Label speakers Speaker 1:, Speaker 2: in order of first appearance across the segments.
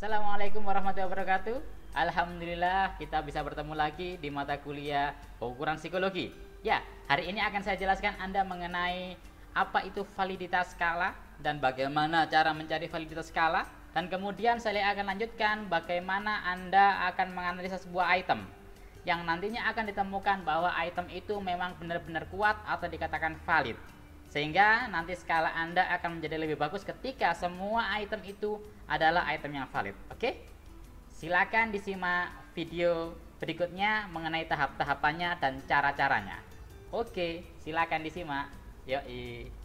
Speaker 1: Assalamualaikum warahmatullahi wabarakatuh. Alhamdulillah kita bisa bertemu lagi di mata kuliah pengukuran psikologi. Ya, hari ini akan saya jelaskan Anda mengenai apa itu validitas skala dan bagaimana cara mencari validitas skala. Dan kemudian saya akan lanjutkan bagaimana Anda akan menganalisa sebuah item yang nantinya akan ditemukan bahwa item itu memang benar-benar kuat atau dikatakan valid. Sehingga nanti skala Anda akan menjadi lebih bagus ketika semua item itu adalah item yang valid. Oke? Silakan disimak video berikutnya mengenai tahap-tahapannya dan cara-caranya. Oke, silakan disimak. Yoi.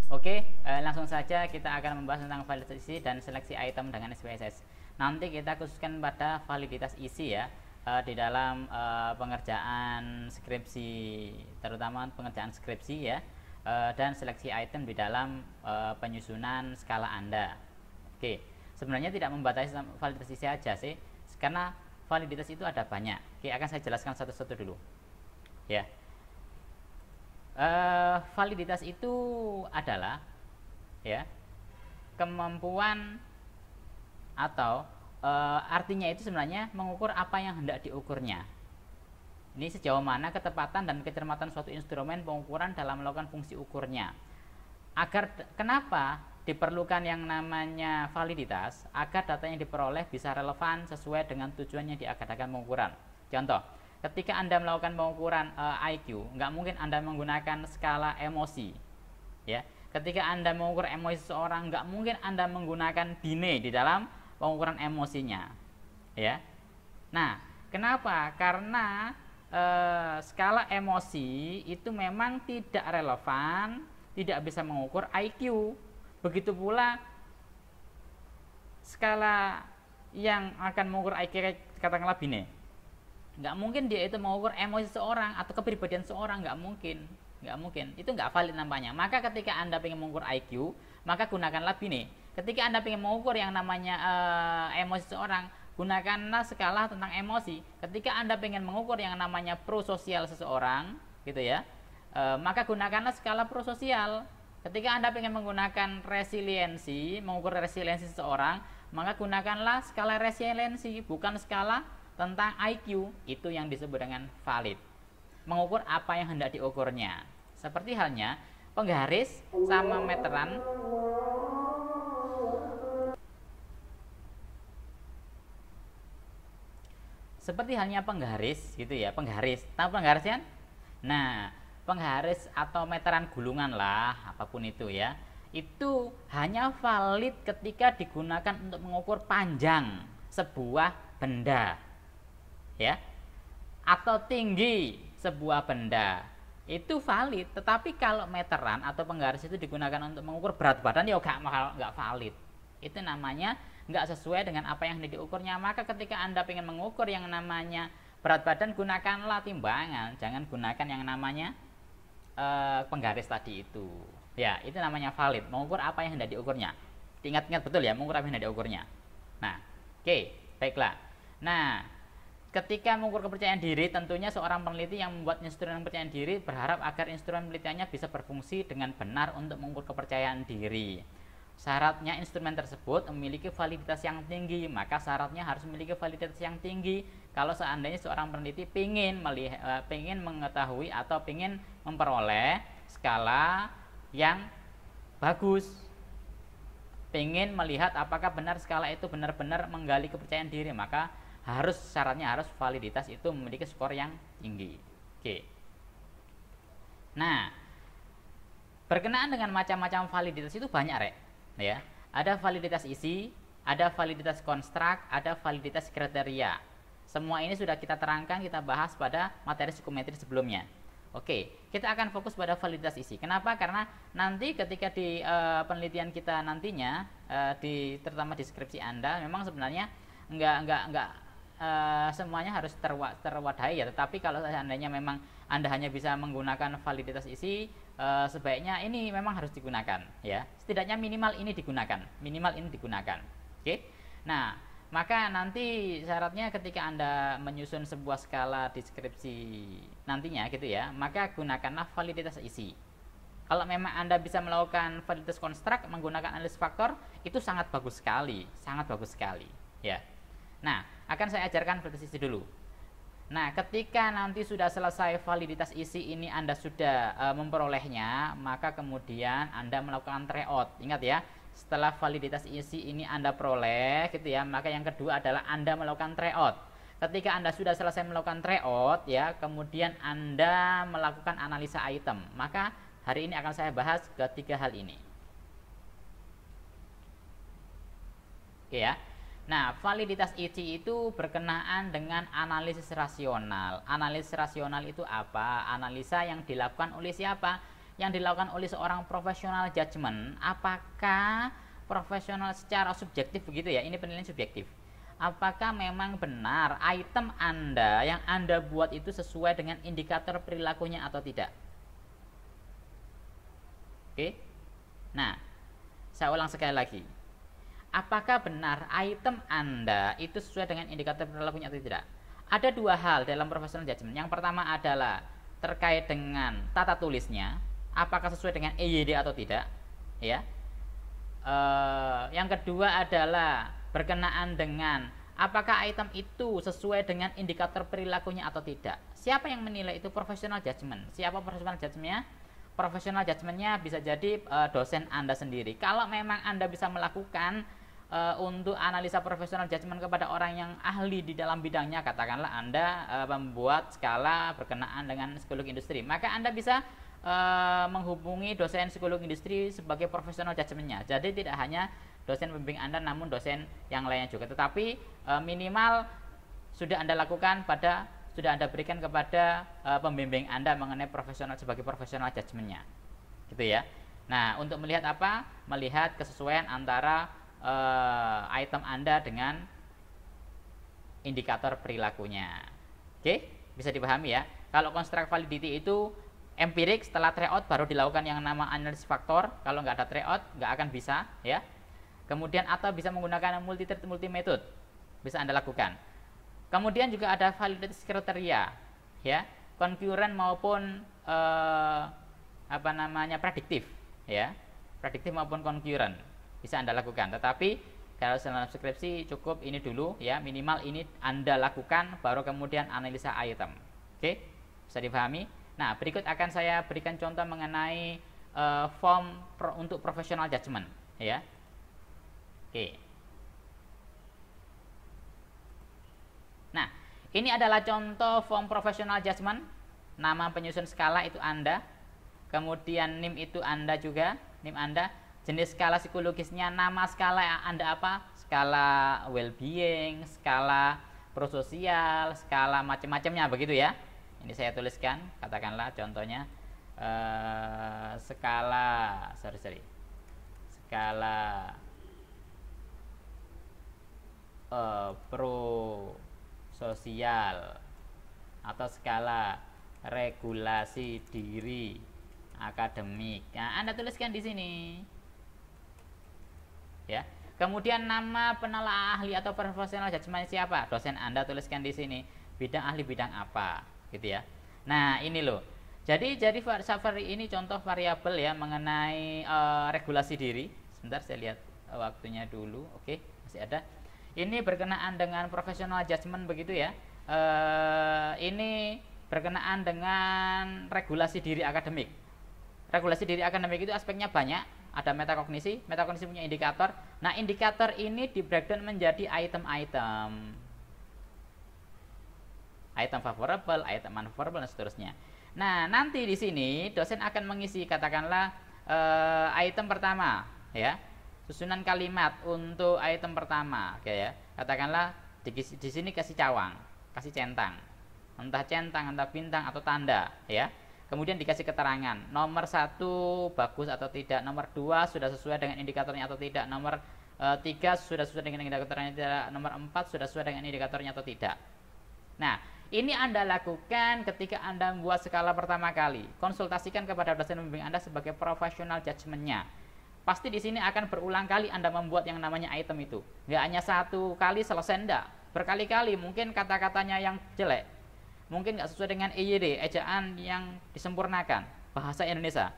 Speaker 1: Oke, langsung saja kita akan membahas tentang validitas isi dan seleksi item dengan SPSS. Nanti kita khususkan pada validitas isi ya, di dalam pengerjaan skripsi, terutama pengerjaan skripsi ya, dan seleksi item di dalam penyusunan skala Anda. Oke, sebenarnya tidak membatasi validitas isi aja sih, karena validitas itu ada banyak. Oke, akan saya jelaskan satu-satu dulu. Ya. Validitas itu adalah ya kemampuan atau artinya itu sebenarnya mengukur apa yang hendak diukurnya. Ini sejauh mana ketepatan dan kecermatan suatu instrumen pengukuran dalam melakukan fungsi ukurnya. Kenapa diperlukan yang namanya validitas? Agar data yang diperoleh bisa relevan sesuai dengan tujuan yang diadakan pengukuran. Contoh, ketika Anda melakukan pengukuran IQ, nggak mungkin Anda menggunakan skala emosi. Ya, ketika Anda mengukur emosi seseorang, nggak mungkin Anda menggunakan Binet di dalam pengukuran emosinya. Ya, nah, kenapa? Karena skala emosi itu memang tidak relevan, tidak bisa mengukur IQ. Begitu pula skala yang akan mengukur IQ, katakanlah Binet. Nggak mungkin dia itu mengukur emosi seorang atau kepribadian seorang, nggak mungkin, itu nggak valid namanya. Maka ketika Anda ingin mengukur IQ, maka gunakanlah Binet. Ketika Anda ingin mengukur yang namanya emosi seorang, gunakanlah skala tentang emosi. Ketika Anda ingin mengukur yang namanya prososial seseorang, gitu ya, maka gunakanlah skala prososial. Ketika Anda ingin menggunakan resiliensi, mengukur resiliensi seseorang, maka gunakanlah skala resiliensi, bukan skala tentang IQ. Itu yang disebut dengan valid, mengukur apa yang hendak diukurnya. Seperti halnya penggaris sama meteran. Seperti halnya penggaris gitu ya, penggaris. Tahu penggaris kan? Nah, penggaris atau meteran gulungan lah, apapun itu ya, itu hanya valid ketika digunakan untuk mengukur panjang sebuah benda ya, atau tinggi sebuah benda, itu valid. Tetapi kalau meteran atau penggaris itu digunakan untuk mengukur berat badan, ya nggak valid. Itu namanya nggak sesuai dengan apa yang diukurnya. Maka ketika Anda ingin mengukur yang namanya berat badan, gunakanlah timbangan, jangan gunakan yang namanya penggaris tadi itu. Ya, itu namanya valid, mengukur apa yang hendak diukurnya. Ingat-ingat betul ya, mengukur apa yang hendak diukurnya. Nah, oke, baiklah. Nah, ketika mengukur kepercayaan diri, tentunya seorang peneliti yang membuat instrumen kepercayaan diri berharap agar instrumen penelitiannya bisa berfungsi dengan benar untuk mengukur kepercayaan diri. Syaratnya instrumen tersebut memiliki validitas yang tinggi. Maka syaratnya harus memiliki validitas yang tinggi. Kalau seandainya seorang peneliti ingin mengetahui atau ingin memperoleh skala yang bagus, ingin melihat apakah benar skala itu benar-benar menggali kepercayaan diri, maka syaratnya harus validitas itu memiliki skor yang tinggi. Oke. Nah, berkenaan dengan macam-macam validitas itu banyak, Rek. Ya. Ada validitas isi, ada validitas konstruk, ada validitas kriteria. Semua ini sudah kita terangkan, kita bahas pada materi psikometri sebelumnya. Oke, kita akan fokus pada validitas isi. Kenapa? Karena nanti ketika di penelitian kita nantinya, terutama di skripsi Anda, memang sebenarnya enggak semuanya harus terwadahi ya. Tetapi kalau seandainya memang Anda hanya bisa menggunakan validitas isi, sebaiknya ini memang harus digunakan ya. Setidaknya minimal ini digunakan. Oke. Nah, Maka nanti syaratnya ketika Anda menyusun sebuah skala deskripsi nantinya gitu ya, maka gunakanlah validitas isi. Kalau memang Anda bisa melakukan validitas konstruk menggunakan analisis faktor, itu sangat bagus sekali, ya. Nah, akan saya ajarkan validitas isi dulu. Nah, ketika nanti sudah selesai validitas isi ini Anda sudah memperolehnya, maka kemudian Anda melakukan tryout. Ingat ya, setelah validitas isi ini Anda peroleh gitu ya, maka yang kedua adalah Anda melakukan tryout. Ketika Anda sudah selesai melakukan tryout ya, kemudian Anda melakukan analisa item. Maka hari ini akan saya bahas ketiga hal ini. Oke ya. Nah, validitas isi itu berkenaan dengan analisis rasional. Analisis rasional itu apa? Analisa yang dilakukan oleh siapa? Yang dilakukan oleh seorang profesional judgment. Apakah profesional secara subjektif begitu ya? Ini penilaian subjektif. Apakah memang benar item Anda yang Anda buat itu sesuai dengan indikator perilakunya atau tidak? Oke. Nah, saya ulang sekali lagi. Apakah benar item Anda itu sesuai dengan indikator perilakunya atau tidak? Ada dua hal dalam professional judgment. Yang pertama adalah terkait dengan tata tulisnya, apakah sesuai dengan EYD atau tidak, ya. Yang kedua adalah berkenaan dengan apakah item itu sesuai dengan indikator perilakunya atau tidak. Siapa yang menilai itu? Professional judgment. Siapa professional judgmentnya? Professional judgmentnya bisa jadi dosen Anda sendiri. Kalau memang Anda bisa melakukan untuk analisa profesional judgment kepada orang yang ahli di dalam bidangnya, katakanlah Anda membuat skala berkenaan dengan psikologi industri, maka Anda bisa menghubungi dosen psikologi industri sebagai profesional judgmentnya. Jadi tidak hanya dosen pembimbing Anda, namun dosen yang lainnya juga. Tetapi minimal sudah Anda lakukan sudah Anda berikan kepada pembimbing Anda mengenai profesional sebagai profesional judgmentnya, gitu ya. Nah, untuk melihat apa? Melihat kesesuaian antara item Anda dengan indikator perilakunya. Oke, bisa dipahami ya. Kalau construct validity itu empirik, setelah tryout baru dilakukan yang nama analisis faktor. Kalau nggak ada tryout nggak akan bisa ya. Kemudian atau bisa menggunakan multi method, bisa Anda lakukan. Kemudian juga ada validitas kriteria ya, concurrent maupun prediktif ya, prediktif maupun concurrent bisa Anda lakukan. Tetapi kalau dalam skripsi cukup ini dulu ya, minimal ini Anda lakukan, baru kemudian analisa item. Oke, bisa dipahami. Nah, berikut akan saya berikan contoh mengenai form untuk professional judgment ya. Oke. Nah, ini adalah contoh form professional judgment. Nama penyusun skala itu Anda, kemudian NIM itu Anda juga, NIM Anda. Jenis skala psikologisnya, nama skala Anda apa? Skala well-being, skala prososial, skala macam-macamnya begitu ya. Ini saya tuliskan, katakanlah contohnya skala prososial atau skala regulasi diri akademik. Nah, Anda tuliskan di sini. Ya. Kemudian nama penelaah ahli atau profesional judgment siapa? Dosen Anda tuliskan di sini. Bidang ahli bidang apa, gitu ya. Nah, ini loh. Jadi ini contoh variabel ya mengenai regulasi diri. Sebentar saya lihat waktunya dulu. Oke, masih ada. Ini berkenaan dengan profesional judgment begitu ya. Ini berkenaan dengan regulasi diri akademik. Regulasi diri akademik itu aspeknya banyak. Ada metakognisi punya indikator. Nah, indikator ini di breakdown menjadi item-item. Item favorable, item unfavorable dan seterusnya. Nah, nanti di sini dosen akan mengisi katakanlah item pertama ya. Susunan kalimat untuk item pertama, oke ya. Katakanlah di sini kasih cawang, kasih centang. Entah centang, entah bintang atau tanda ya. Kemudian dikasih keterangan, nomor 1 bagus atau tidak, nomor 2 sudah sesuai dengan indikatornya atau tidak, nomor 3 sudah sesuai dengan indikatornya atau tidak, nomor 4 sudah sesuai dengan indikatornya atau tidak. Nah, ini Anda lakukan ketika Anda membuat skala pertama kali. Konsultasikan kepada dosen pembimbing Anda sebagai profesional judgment-nya. pasti di sini akan berulang kali Anda membuat yang namanya item itu. Nggak hanya satu kali selesai, enggak. Berkali-kali, mungkin kata-katanya yang jelek, mungkin nggak sesuai dengan EYD, ejaan yang disempurnakan, bahasa Indonesia.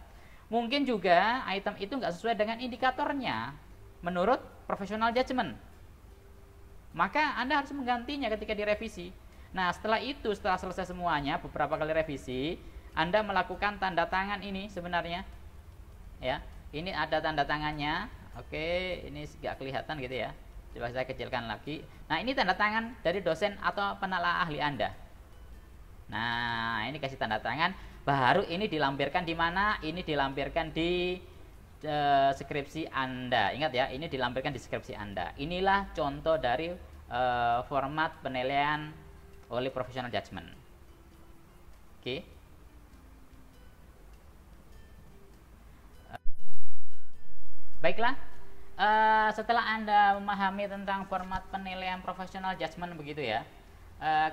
Speaker 1: Mungkin juga item itu nggak sesuai dengan indikatornya, menurut professional judgment. Maka Anda harus menggantinya ketika direvisi. Nah, setelah itu, setelah selesai semuanya, beberapa kali revisi, Anda melakukan tanda tangan ini sebenarnya. Ya, ini ada tanda tangannya. Oke, ini nggak kelihatan gitu ya. Coba saya kecilkan lagi. Nah, ini tanda tangan dari dosen atau penelaah ahli Anda. Nah, ini kasih tanda tangan. Baru ini dilampirkan di mana? Ini dilampirkan di skripsi Anda. Ingat ya, ini dilampirkan di skripsi Anda. Inilah contoh dari format penilaian oleh professional judgment. Oke. Baiklah, setelah Anda memahami tentang format penilaian professional judgment begitu ya.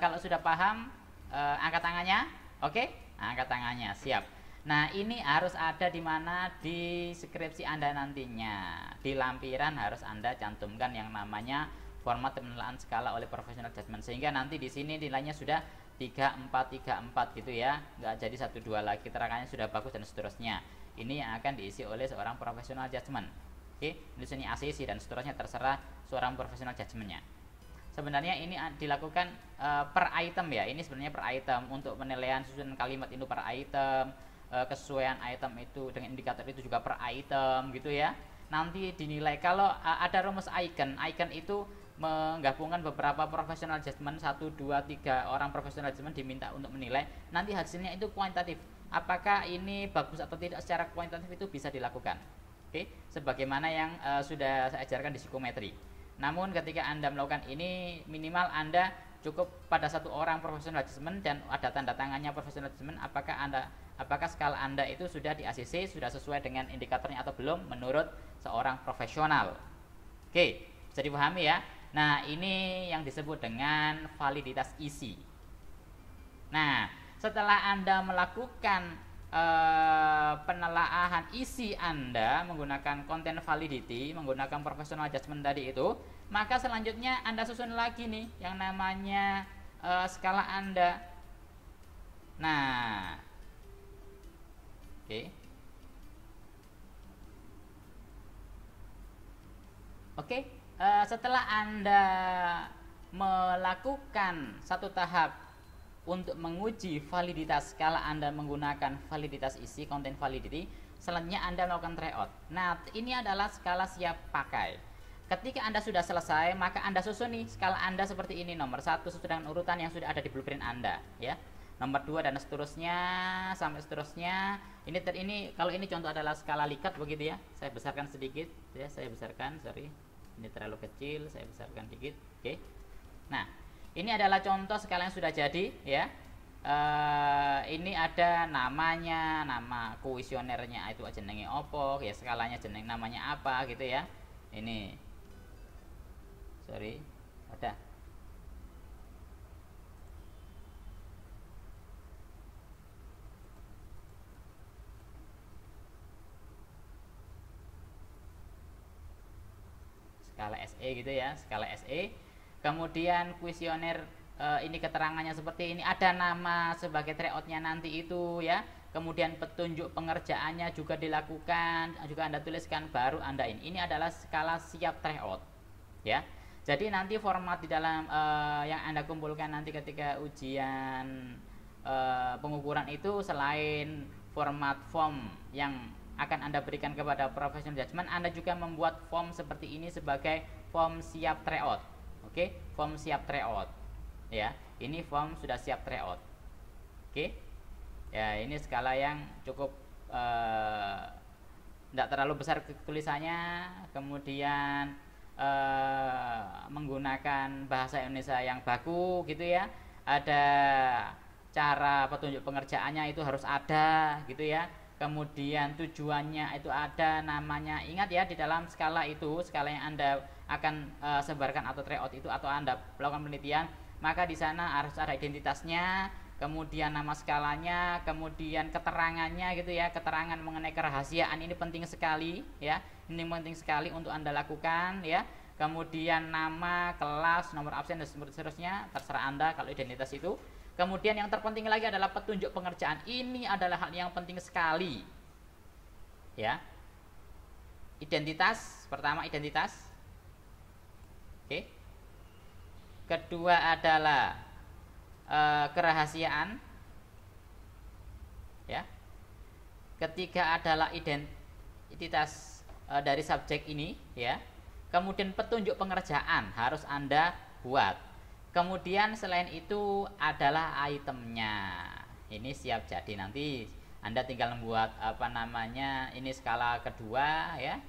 Speaker 1: Kalau sudah paham, angkat tangannya. Oke, angkat tangannya, siap. Nah, ini harus ada di mana? Di skripsi Anda nantinya. Di lampiran harus Anda cantumkan yang namanya format penilaian skala oleh professional judgment, sehingga nanti di sini nilainya sudah 3434 gitu ya. Nggak jadi 12 lagi, keterangannya sudah bagus dan seterusnya. Ini yang akan diisi oleh seorang professional judgment. Oke, di sini ACC dan seterusnya terserah seorang professional judgmentnya. Sebenarnya ini dilakukan per item ya. Ini sebenarnya per item untuk penilaian susunan kalimat itu per item, kesesuaian item itu dengan indikator itu juga per item gitu ya. Nanti dinilai kalau ada rumus icon itu menggabungkan beberapa professional judgment, 1, 2, 3 orang professional judgment diminta untuk menilai. Nanti hasilnya itu kuantitatif. Apakah ini bagus atau tidak secara kuantitatif itu bisa dilakukan. Oke, sebagaimana yang sudah saya ajarkan di psikometri. Namun ketika Anda melakukan ini, minimal Anda cukup pada satu orang professional judgment dan ada tanda tangannya professional judgment, apakah skala Anda itu sudah di ACC, sudah sesuai dengan indikatornya atau belum menurut seorang profesional. Oke, bisa dipahami ya. Nah, ini yang disebut dengan validitas isi. Nah, setelah Anda melakukan penelaahan isi Anda menggunakan content validity, menggunakan professional judgment tadi itu, maka selanjutnya Anda susun lagi nih yang namanya skala Anda. Nah, oke, setelah Anda melakukan satu tahap untuk menguji validitas skala Anda menggunakan validitas isi, content validity, selanjutnya Anda melakukan tryout. Nah, ini adalah skala siap pakai. Ketika Anda sudah selesai, maka Anda susun nih skala Anda seperti ini. Nomor 1 sesuai dengan urutan yang sudah ada di blueprint Anda, ya. Nomor 2 dan seterusnya sampai seterusnya. Ini kalau ini contoh adalah skala Likert begitu ya. Saya besarkan sedikit, ya, saya besarkan, sorry. Ini terlalu kecil, saya besarkan dikit. Oke. Nah, ini adalah contoh skala yang sudah jadi ya. Ini ada namanya, nama kuesionernya itu jenenge opo, ya skalanya jeneng namanya apa gitu ya. Ini. Sorry, ada. Skala SE gitu ya, skala SE. Kemudian kuesioner ini keterangannya seperti ini, ada nama sebagai tryoutnya nanti itu ya. Kemudian petunjuk pengerjaannya juga dilakukan, juga Anda tuliskan, baru Anda ini adalah skala siap tryout ya. Jadi nanti format di dalam yang Anda kumpulkan nanti ketika ujian pengukuran itu, selain format form yang akan Anda berikan kepada professional judgment, Anda juga membuat form seperti ini sebagai form siap tryout. Oke, form siap tryout. Ya, ini form sudah siap tryout. Oke. Ya, ini skala yang cukup tidak terlalu besar tulisannya, kemudian menggunakan bahasa Indonesia yang baku gitu ya. Ada cara petunjuk pengerjaannya itu harus ada gitu ya. Kemudian tujuannya itu ada, namanya. Ingat ya, di dalam skala itu, skala yang Anda akan sebarkan atau tryout itu atau Anda melakukan penelitian, maka di sana harus ada identitasnya, kemudian nama skalanya, kemudian keterangannya gitu ya. Keterangan mengenai kerahasiaan ini penting sekali ya. Ini penting sekali untuk Anda lakukan ya. Kemudian nama, kelas, nomor absen dan seterusnya, terserah Anda kalau identitas itu. Kemudian yang terpenting lagi adalah petunjuk pengerjaan. Ini adalah hal yang penting sekali. Ya. Identitas, pertama identitas. Oke. Kedua adalah kerahasiaan. Ya. Ketiga adalah identitas dari subjek ini, ya. Kemudian petunjuk pengerjaan harus Anda buat. Kemudian selain itu adalah itemnya. Ini siap jadi, nanti Anda tinggal membuat ini skala kedua ya.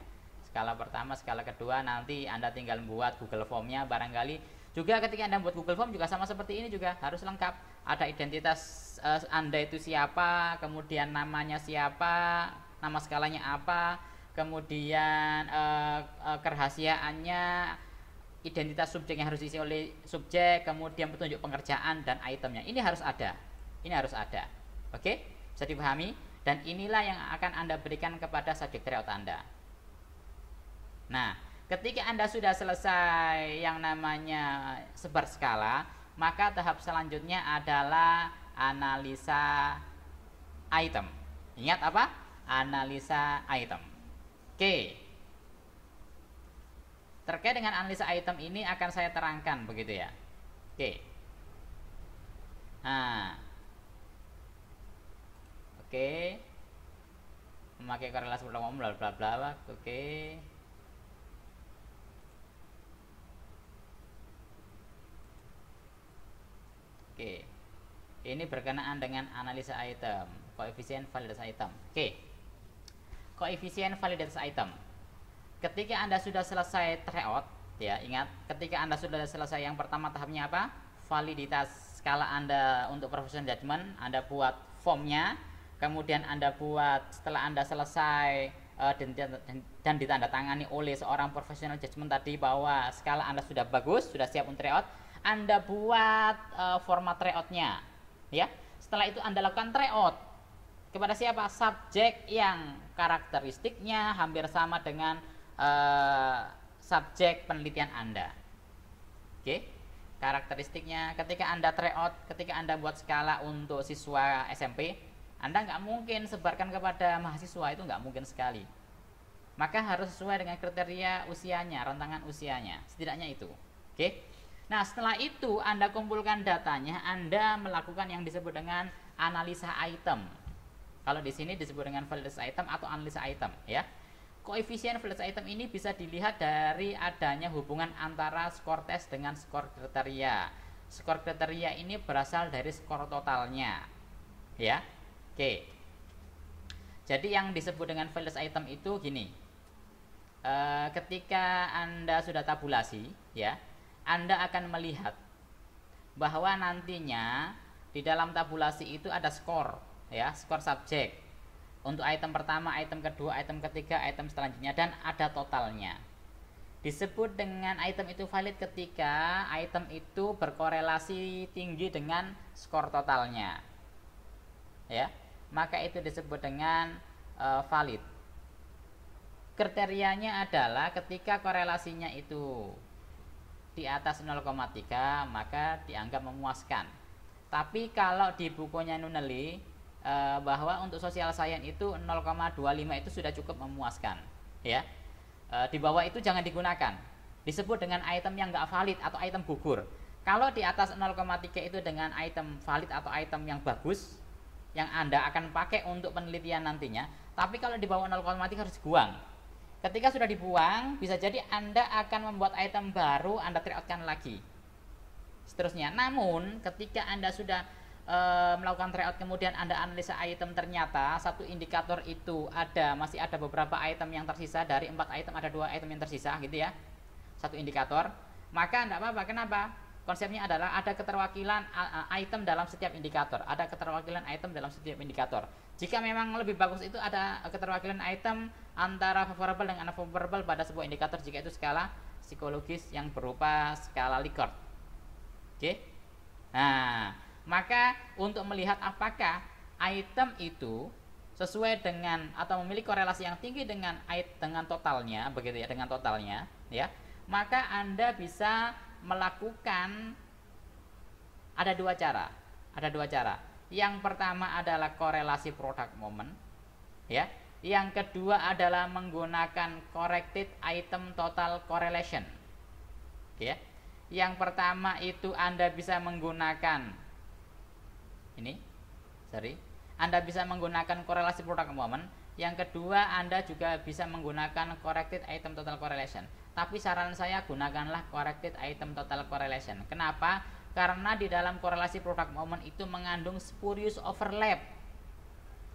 Speaker 1: Skala pertama, skala kedua, nanti Anda tinggal membuat Google Form-nya barangkali. Juga ketika Anda membuat Google Form juga sama seperti ini, juga harus lengkap. Ada identitas Anda itu siapa, kemudian namanya siapa, nama skalanya apa, kemudian kerahasiaannya, identitas subjek yang harus diisi oleh subjek, kemudian petunjuk pengerjaan dan itemnya. Ini harus ada. Ini harus ada. Oke? Bisa dipahami? Dan inilah yang akan Anda berikan kepada subjek tryout Anda. Nah, ketika Anda sudah selesai yang namanya sebar skala, maka tahap selanjutnya adalah analisa item. Ingat apa? Analisa item. Oke. Terkait dengan analisa item ini akan saya terangkan begitu ya. Oke. Nah. Oke. Memakai korelasi pertemuan bla bla bla. Oke. Oke. Ini berkenaan dengan analisa item, koefisien validitas item. Oke. Koefisien validitas item. Ketika Anda sudah selesai tryout, ya, ingat, ketika Anda sudah selesai yang pertama tahapnya apa? Validitas skala Anda untuk professional judgment, Anda buat formnya, kemudian Anda buat setelah Anda selesai dan ditandatangani oleh seorang professional judgment tadi bahwa skala Anda sudah bagus, sudah siap untuk tryout, Anda buat format tryoutnya, ya. Setelah itu Anda lakukan tryout kepada siapa? Subjek yang karakteristiknya hampir sama dengan subjek penelitian Anda. Oke, karakteristiknya ketika Anda tryout, ketika Anda buat skala untuk siswa SMP, Anda nggak mungkin sebarkan kepada mahasiswa, itu nggak mungkin sekali. Maka harus sesuai dengan kriteria usianya, rentangan usianya, setidaknya itu. Oke. Nah, setelah itu Anda kumpulkan datanya, Anda melakukan yang disebut dengan analisa item. Kalau di sini disebut dengan validitas item atau analisa item, ya. Koefisien validitas item ini bisa dilihat dari adanya hubungan antara skor tes dengan skor kriteria. Skor kriteria ini berasal dari skor totalnya, ya. Oke. Jadi yang disebut dengan validitas item itu gini. Ketika Anda sudah tabulasi, ya, Anda akan melihat bahwa nantinya di dalam tabulasi itu ada skor, ya, skor subjek untuk item pertama, item kedua, item ketiga, item selanjutnya, dan ada totalnya. Disebut dengan item itu valid ketika item itu berkorelasi tinggi dengan skor totalnya, ya, maka itu disebut dengan valid. Kriterianya adalah ketika korelasinya itu di atas 0,3 maka dianggap memuaskan. Tapi kalau di bukunya Nunnally bahwa untuk social science itu 0,25 itu sudah cukup memuaskan, ya. Di bawah itu jangan digunakan. Disebut dengan item yang nggak valid atau item gugur. Kalau di atas 0,3 itu dengan item valid atau item yang bagus yang Anda akan pakai untuk penelitian nantinya. Tapi kalau di bawah 0,3 harus dibuang. Ketika sudah dibuang, bisa jadi Anda akan membuat item baru, Anda tryoutkan lagi. Seterusnya. Namun, ketika Anda sudah melakukan tryout, kemudian Anda analisa item, ternyata satu indikator itu masih ada beberapa item yang tersisa. Dari 4 item ada 2 item yang tersisa, gitu ya. Satu indikator. Maka tidak apa-apa. Kenapa? Konsepnya adalah ada keterwakilan item dalam setiap indikator. Ada keterwakilan item dalam setiap indikator. Jika memang lebih bagus itu ada keterwakilan item antara favorable dan unfavorable pada sebuah indikator jika itu skala psikologis yang berupa skala Likert. Oke. Nah, maka untuk melihat apakah item itu sesuai dengan atau memiliki korelasi yang tinggi dengan totalnya, begitu ya, dengan totalnya, ya, maka Anda bisa melakukan ada dua cara. Ada dua cara. Yang pertama adalah korelasi product moment, ya. Yang kedua adalah menggunakan corrected item total correlation. Ya. Yang pertama itu Anda bisa menggunakan Anda bisa menggunakan korelasi product moment. Yang kedua, Anda juga bisa menggunakan corrected item total correlation. Tapi saran saya gunakanlah corrected item total correlation. Kenapa? Karena di dalam korelasi product moment itu mengandung spurious overlap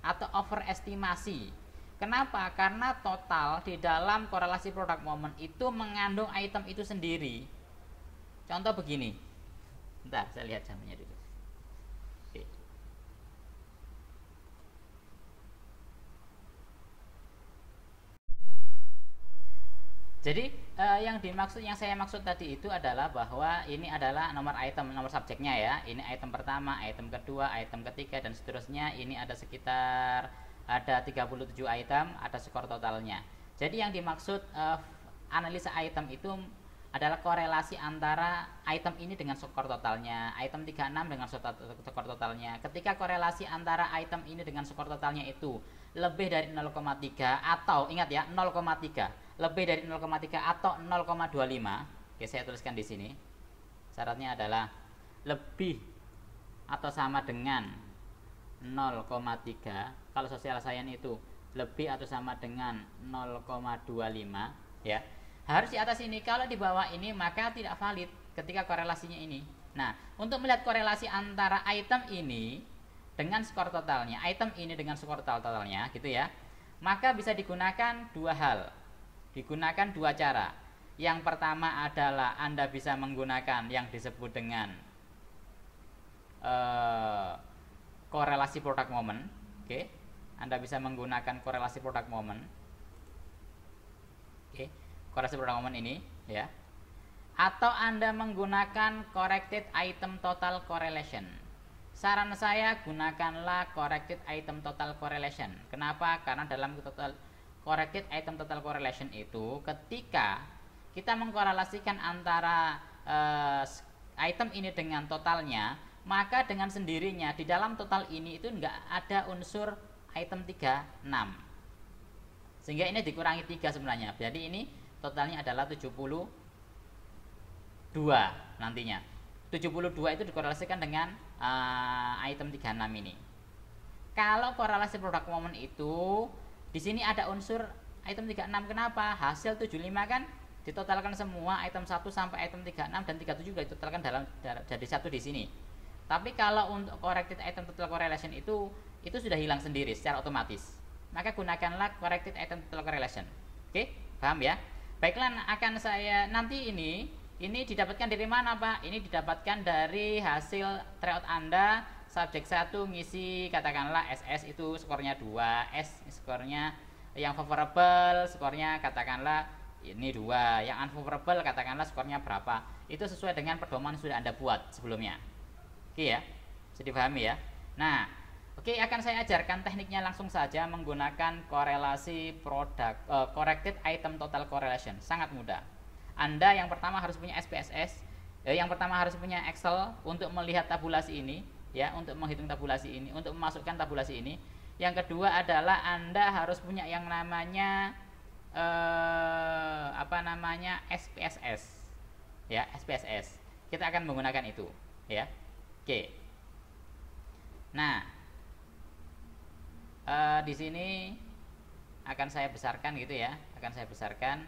Speaker 1: atau overestimasi. Kenapa? Karena total di dalam korelasi product moment itu mengandung item itu sendiri. Contoh begini. Bentar, saya lihat jamnya dulu. Oke. Jadi yang saya maksud tadi itu adalah bahwa ini adalah nomor subjeknya ya. Ini item pertama, item kedua, item ketiga dan seterusnya. Ini ada sekitar 37 item, ada skor totalnya. Jadi yang dimaksud analisa item itu adalah korelasi antara item ini dengan skor totalnya, item 36 dengan skor totalnya. Ketika korelasi antara item ini dengan skor totalnya itu lebih dari 0,3 atau ingat ya 0,3, lebih dari 0,3 atau 0,25. Oke, saya tuliskan di sini. Syaratnya adalah lebih atau sama dengan 0,3. Kalau sosial science itu lebih atau sama dengan 0,25 ya. Harus di atas ini. Kalau di bawah ini maka tidak valid ketika korelasinya ini. Nah, untuk melihat korelasi antara item ini dengan skor totalnya, item ini dengan skor totalnya gitu ya, maka bisa digunakan dua hal. Digunakan dua cara. Yang pertama adalah Anda bisa menggunakan yang disebut dengan korelasi product moment. Oke. Anda bisa menggunakan korelasi product moment. Oke. Korelasi product moment ini ya. Atau Anda menggunakan corrected item total correlation. Saran saya gunakanlah corrected item total correlation. Kenapa? Karena dalam corrected item total correlation itu ketika kita mengkorelasikan antara item ini dengan totalnya, maka dengan sendirinya di dalam total ini itu enggak ada unsur item 36. Sehingga ini dikurangi 3 sebenarnya. Jadi ini totalnya adalah 72 nantinya. 72 itu dikorelasikan dengan item 36 ini. Kalau korelasi product moment itu di sini ada unsur item 36. Kenapa? Hasil 75 kan ditotalkan semua item 1 sampai item 36 dan 37 juga ditotalkan dalam jadi satu di sini. Tapi kalau untuk corrected item total correlation itu sudah hilang sendiri secara otomatis. Maka gunakanlah corrected item total correlation. Oke, paham ya? Baiklah, akan saya nanti ini didapatkan dari mana, Pak? Ini didapatkan dari hasil tryout Anda. Subjek 1 ngisi katakanlah SS itu skornya 2, S skornya yang favorable skornya katakanlah ini 2, yang unfavorable katakanlah skornya berapa. Itu sesuai dengan pedoman sudah Anda buat sebelumnya. Oke ya, bisa dipahami ya. Nah, oke, akan saya ajarkan tekniknya langsung saja menggunakan korelasi corrected item total correlation. Sangat mudah. Anda yang pertama harus punya SPSS, yang pertama harus punya Excel untuk melihat tabulasi ini, ya, untuk menghitung tabulasi ini, untuk memasukkan tabulasi ini. Yang kedua adalah Anda harus punya yang namanya SPSS, ya, SPSS. Kita akan menggunakan itu, ya. Oke. Nah, di sini akan saya besarkan gitu ya, akan saya besarkan.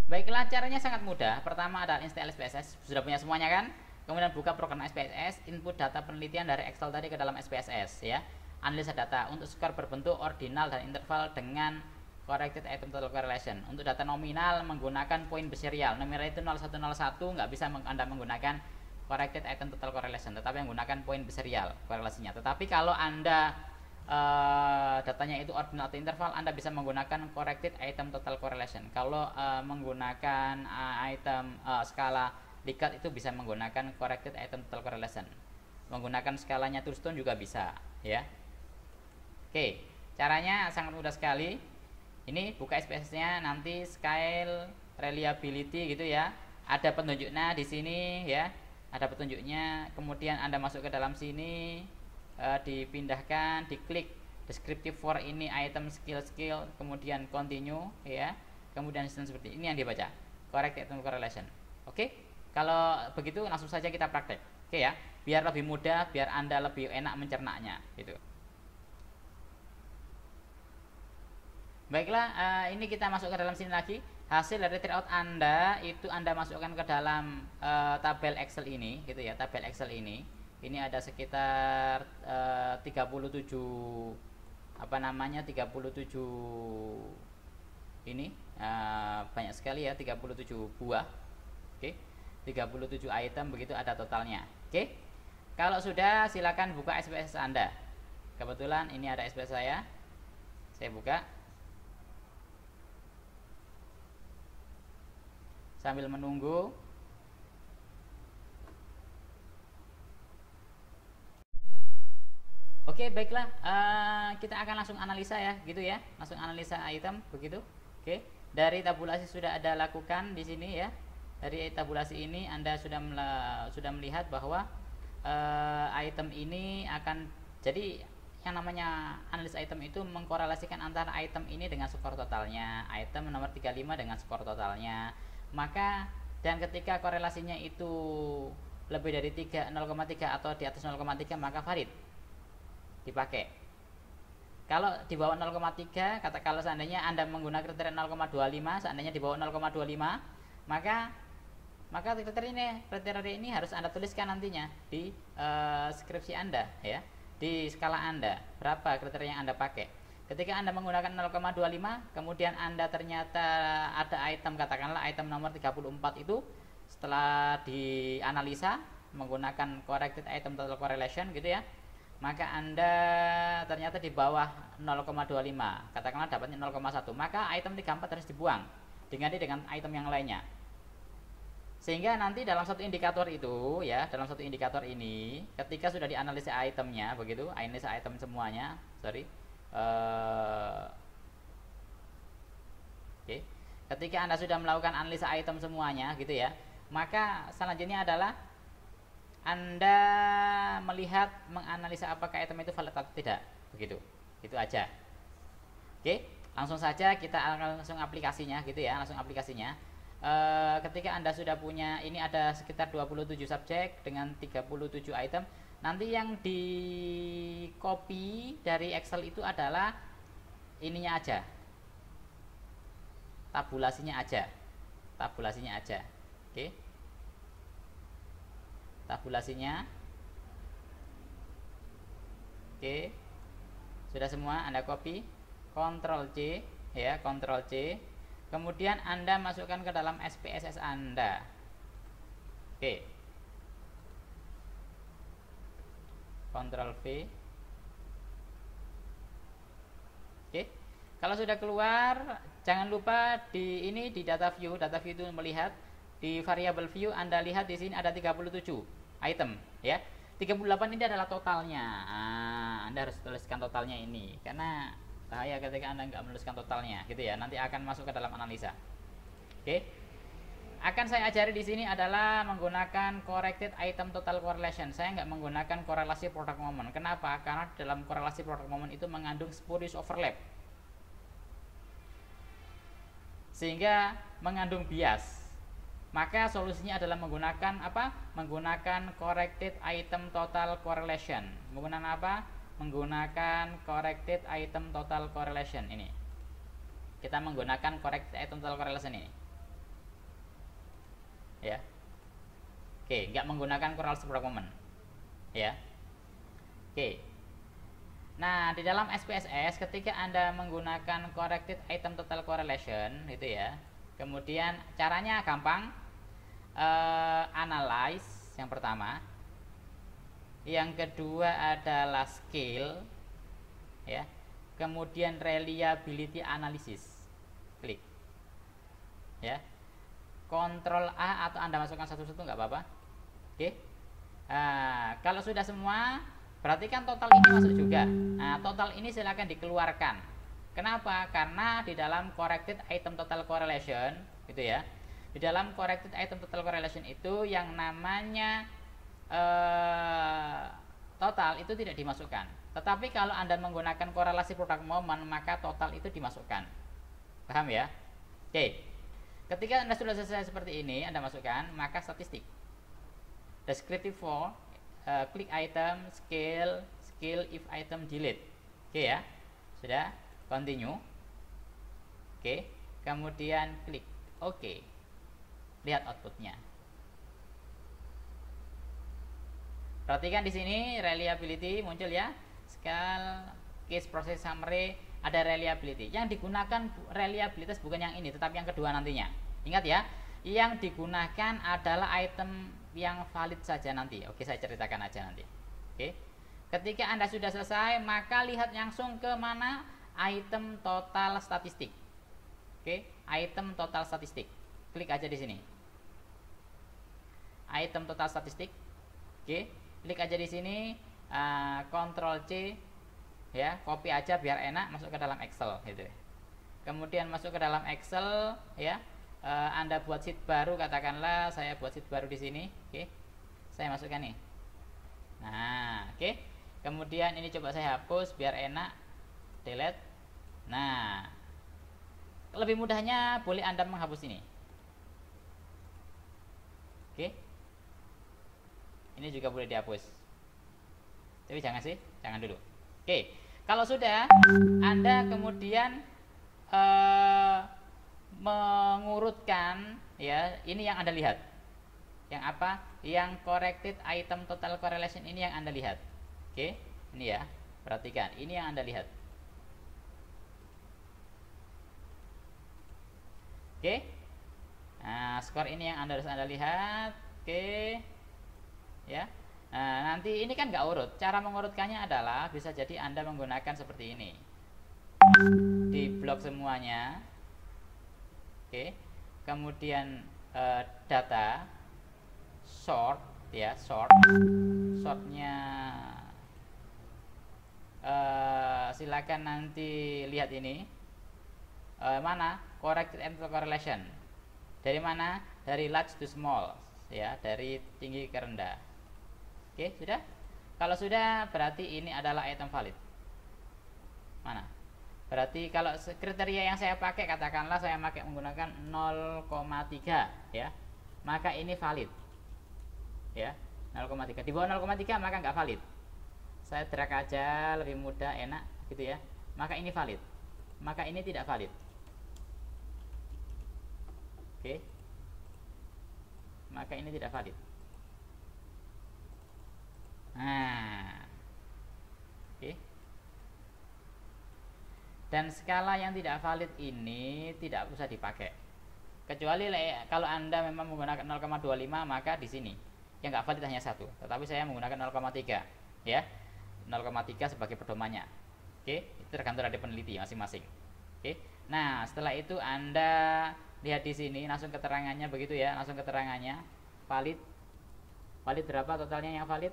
Speaker 1: Baiklah, caranya sangat mudah. Pertama adalah install SPSS, sudah punya semuanya kan? Kemudian buka program SPSS, input data penelitian dari Excel tadi ke dalam SPSS ya. Analisa data untuk skor berbentuk ordinal dan interval dengan corrected item total correlation. Untuk data nominal menggunakan poin beserial. Nominal itu 0101, nggak bisa Anda menggunakan corrected item total correlation, tetapi menggunakan poin beserial korelasinya. Tetapi kalau Anda datanya itu ordinal atau interval, Anda bisa menggunakan corrected item total correlation. Kalau menggunakan item skala Likert itu bisa menggunakan corrected item total correlation. Menggunakan skalanya Thurston juga bisa, ya. Oke, caranya sangat mudah sekali. Ini buka SPSS-nya, nanti scale reliability gitu ya. Ada petunjuknya di sini ya. Ada petunjuknya, kemudian Anda masuk ke dalam sini, dipindahkan, diklik descriptive for ini item skill, kemudian continue ya. Kemudian seperti ini yang dibaca. Correct item correlation. Oke? Kalau begitu langsung saja kita praktek. Oke ya. Biar lebih mudah, biar Anda lebih enak mencernanya gitu. Baiklah, ini kita masuk ke dalam sini lagi. Hasil dari tryout Anda itu Anda masukkan ke dalam tabel Excel ini gitu ya, tabel Excel ini. Ini ada sekitar 37 apa namanya 37 ini banyak sekali ya, 37 buah. Oke. 37 item begitu ada totalnya. Oke. Kalau sudah silakan buka SPSS Anda. Kebetulan ini ada SPSS saya. Saya buka. Sambil menunggu. Oke, baiklah, kita akan langsung analisa ya, gitu ya, langsung analisa item begitu. Oke, dari tabulasi sudah ada lakukan di sini ya. Dari tabulasi ini Anda sudah melihat bahwa item ini akan jadi yang namanya analis item itu mengkorelasikan antara item ini dengan skor totalnya, item nomor 35 dengan skor totalnya. Maka dan ketika korelasinya itu lebih dari 0,3 atau di atas 0,3 maka valid dipakai. Kalau di bawah 0,3, kalau seandainya Anda menggunakan kriteria 0,25, seandainya di bawah 0,25, maka kriteria ini harus Anda tuliskan nantinya di skripsi Anda ya, di skala Anda berapa kriteria yang Anda pakai. Ketika Anda menggunakan 0,25, kemudian Anda ternyata ada item, katakanlah item nomor 34 itu setelah dianalisa menggunakan corrected item total correlation gitu ya, maka Anda ternyata di bawah 0,25, katakanlah dapatnya 0,1, maka item 34 harus dibuang diganti dengan item yang lainnya. Sehingga nanti dalam satu indikator itu ya, dalam satu indikator ini ketika sudah dianalisa itemnya begitu, analisa item semuanya, Oke. Ketika Anda sudah melakukan analisa item semuanya gitu ya, maka selanjutnya adalah Anda melihat, menganalisa apakah item itu valid atau tidak, begitu. Itu aja. Oke, langsung saja kita akan langsung aplikasinya gitu ya, langsung aplikasinya. Ketika Anda sudah punya, ini ada sekitar 27 subjek dengan 37 item. Nanti yang di copy dari Excel itu adalah ininya aja, tabulasinya aja, oke. Tabulasinya, oke. Sudah semua Anda copy, Ctrl C ya, Ctrl C. Kemudian Anda masukkan ke dalam SPSS Anda. Oke. Ctrl V. Oke. Kalau sudah keluar, jangan lupa di ini di data view itu melihat di variable view Anda lihat di sini ada 37 item ya. 38 ini adalah totalnya. Anda harus tuliskan totalnya ini karena bahaya ketika Anda nggak menuliskan totalnya gitu ya, nanti akan masuk ke dalam analisa. Oke. Akan saya ajari di sini adalah menggunakan corrected item total correlation. Saya nggak menggunakan korelasi product moment. Kenapa? Karena dalam korelasi product moment itu mengandung spurious overlap, sehingga mengandung bias. Maka solusinya adalah menggunakan apa? Menggunakan corrected item total correlation. Menggunakan apa? Menggunakan corrected item total correlation ini. Kita menggunakan corrected item total correlation ini. Ya. Oke, nggak menggunakan korelasi product moment. Ya. Oke. Nah, di dalam SPSS ketika Anda menggunakan corrected item total correlation itu ya. Kemudian caranya gampang. Analyze yang pertama. Yang kedua adalah scale ya. Kemudian reliability analysis. Klik. Ya. Ctrl A atau Anda masukkan satu-satu nggak apa-apa. Oke. Nah, kalau sudah semua, berarti kan total ini masuk juga. Nah, total ini silakan dikeluarkan. Kenapa? Karena di dalam corrected item total correlation, gitu ya. Di dalam corrected item total correlation itu yang namanya total itu tidak dimasukkan. Tetapi kalau Anda menggunakan korelasi produk momen, maka total itu dimasukkan. Paham ya? Oke. Ketika Anda sudah selesai seperti ini, Anda masukkan, maka statistik. Descriptive for, klik item, skill if item delete. Oke ya. Sudah, continue. Oke. Kemudian klik OK. Lihat outputnya. Perhatikan di sini reliability muncul ya. Scale, case process summary, ada reliability. Yang digunakan reliabilitas bukan yang ini, tetapi yang kedua nantinya. Ingat ya, yang digunakan adalah item yang valid saja nanti. Oke, saya ceritakan aja nanti. Oke. Ketika Anda sudah selesai, maka lihat langsung ke mana? Item total statistik. Oke, item total statistik. Klik aja di sini. Item total statistik. Oke, klik aja di sini. Ctrl C ya, copy aja biar enak, masuk ke dalam Excel gitu. Kemudian masuk ke dalam Excel ya. Anda buat sheet baru, katakanlah saya buat sheet baru di sini. Oke. Saya masukkan nih. Nah, oke. Kemudian ini coba saya hapus biar enak. Delete. Nah, lebih mudahnya boleh Anda menghapus ini. Oke. Ini juga boleh dihapus. Tapi jangan sih, jangan dulu. Oke, kalau sudah Anda kemudian mengurutkan ya, ini yang Anda lihat. Yang apa? Yang corrected item total correlation ini yang Anda lihat. Oke, ini ya. Perhatikan, ini yang Anda lihat. Oke. Nah, skor ini yang harus Anda lihat. Oke. Ya. Nah, nanti ini kan nggak urut. Cara mengurutkannya adalah bisa jadi Anda menggunakan seperti ini. Di blok semuanya. Oke. Kemudian data sort ya, sortnya silakan nanti lihat ini. Mana? Corrected item correlation. Dari mana? Dari large to small ya, dari tinggi ke rendah. Oke, sudah? Kalau sudah, berarti ini adalah item valid. Mana? Berarti kalau kriteria yang saya pakai, katakanlah saya menggunakan 0,3 ya, maka ini valid ya, 0,3. Di bawah 0,3 maka nggak valid. Saya drag aja, lebih mudah, enak gitu ya. Maka ini valid, maka ini tidak valid. Oke, maka ini tidak valid. Nah, oke. Dan skala yang tidak valid ini tidak usah dipakai. Kecuali kalau Anda memang menggunakan 0,25, maka di sini yang nggak valid hanya satu. Tetapi saya menggunakan 0,3 ya. 0,3 sebagai pedomannya. Oke, itu tergantung dari peneliti masing-masing. Oke. Nah, setelah itu Anda lihat di sini langsung keterangannya begitu ya, langsung keterangannya valid. Valid berapa totalnya yang valid?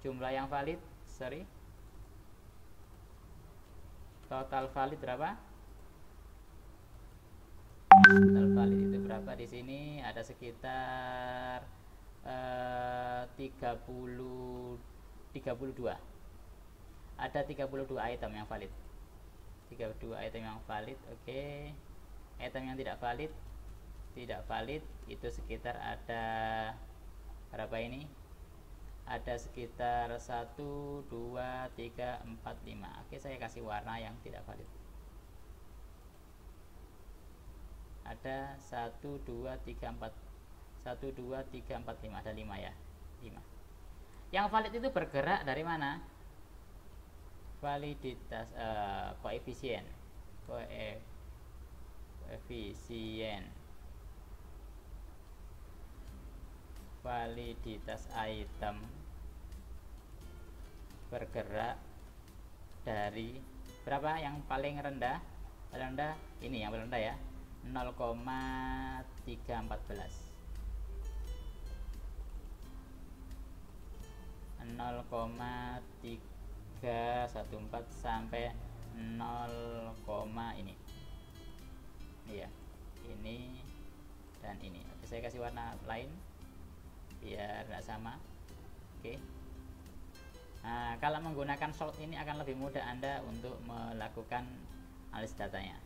Speaker 1: Jumlah yang valid, sorry. Total valid berapa? Total valid itu berapa di sini? Ada sekitar 32. Ada 32 item yang valid. 32 item yang valid, oke. Item yang tidak valid itu sekitar ada berapa ini? Ada sekitar 1, 2, 3, 4, 5. Oke, saya kasih warna yang tidak valid. Ada 1, 2, 3, 4. 1, 2, 3, 4, 5. Ada 5 ya. 5. Yang valid itu bergerak dari mana? Validitas koefisien. Validitas item bergerak dari berapa? Yang paling rendah? Paling rendah ini yang paling rendah ya, 0,3 0,314 sampai 0, ini iya, ini dan ini. Oke, saya kasih warna lain biar tidak sama. Oke. Nah, kalau menggunakan sort ini akan lebih mudah Anda untuk melakukan analisis datanya.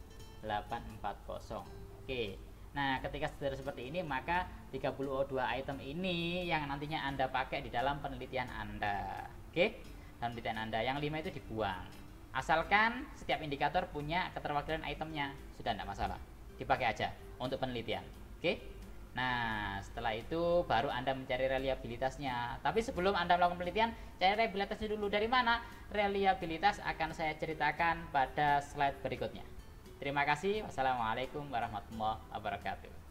Speaker 1: 840. Oke. Nah, ketika sudah seperti ini, maka 30O2 item ini yang nantinya Anda pakai di dalam penelitian Anda. Oke? Dalam penelitian Anda, yang 5 itu dibuang. Asalkan setiap indikator punya keterwakilan itemnya, sudah tidak masalah. Dipakai aja untuk penelitian. Oke? Nah, setelah itu baru Anda mencari reliabilitasnya. Tapi sebelum Anda melakukan penelitian, cari reliabilitasnya dulu. Dari mana? Reliabilitas akan saya ceritakan pada slide berikutnya. Terima kasih. Wassalamualaikum warahmatullahi wabarakatuh.